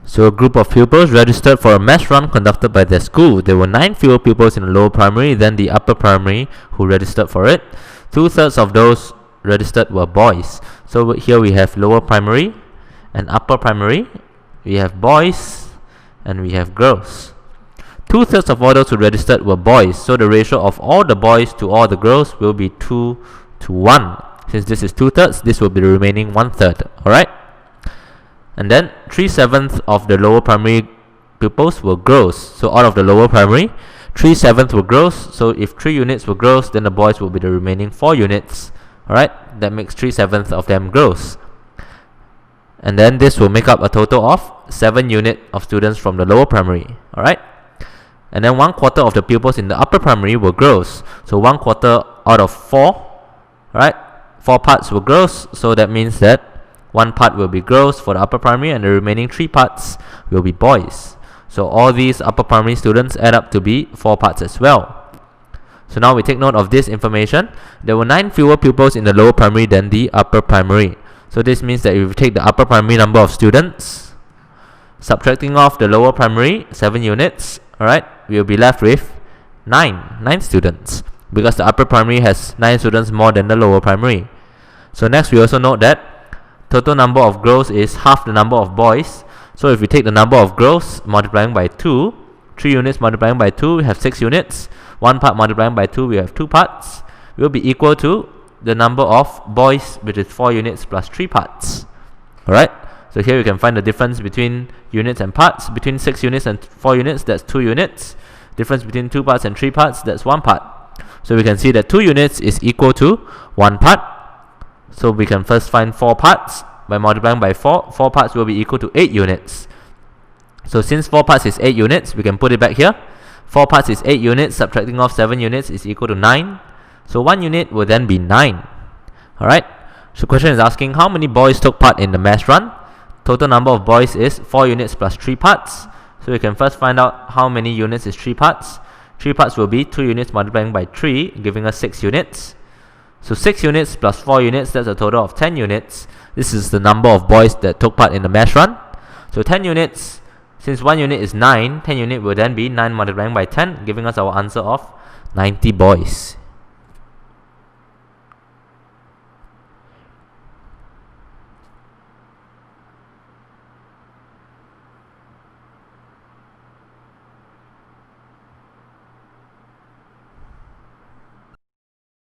So a group of pupils registered for a mass run conducted by their school. There were 9 fewer pupils in the lower primary than the upper primary who registered for it. 2/3 of those registered were boys. So here we have lower primary and upper primary. We have boys and we have girls. 2/3 of all those who registered were boys. So the ratio of all the boys to all the girls will be 2 to 1. Since this is 2/3, this will be the remaining 1/3. Alright? And then 3/7 of the lower primary pupils were girls. So out of the lower primary, 3/7 were girls. So if 3 units were girls, then the boys will be the remaining 4 units. Alright, that makes 3/7 of them girls. And then this will make up a total of 7 units of students from the lower primary. Alright, and then 1/4 of the pupils in the upper primary were girls. So 1/4 out of 4, right? 4 parts were girls. So that means that 1 part will be girls for the upper primary and the remaining 3 parts will be boys. So all these upper primary students add up to be 4 parts as well. So now we take note of this information. There were 9 fewer pupils in the lower primary than the upper primary. So this means that if we take the upper primary number of students, subtracting off the lower primary 7 units, alright, we will be left with 9 students, because the upper primary has 9 students more than the lower primary. So next we also note that total number of girls is half the number of boys. So if we take the number of girls multiplying by 2, 3 units multiplying by 2, we have 6 units. 1 part multiplying by 2, we have 2 parts. Will be equal to the number of boys, which is 4 units plus 3 parts. Alright, so here you can find the difference between units and parts. Between 6 units and 4 units, that's 2 units. Difference between 2 parts and 3 parts, that's 1 part. So we can see that 2 units is equal to 1 part. So we can first find 4 parts by multiplying by 4. 4 parts will be equal to 8 units. So since 4 parts is 8 units, we can put it back here. 4 parts is 8 units, subtracting off 7 units is equal to 9. So 1 unit will then be 9. Alright, so question is asking how many boys took part in the mass run. Total number of boys is 4 units plus 3 parts. So we can first find out how many units is 3 parts. 3 parts will be 2 units multiplying by 3, giving us 6 units. So 6 units plus 4 units, that's a total of 10 units. This is the number of boys that took part in the mass run. So 10 units, since 1 unit is 9, 10 unit will then be 9 multiplying by 10, giving us our answer of 90 boys.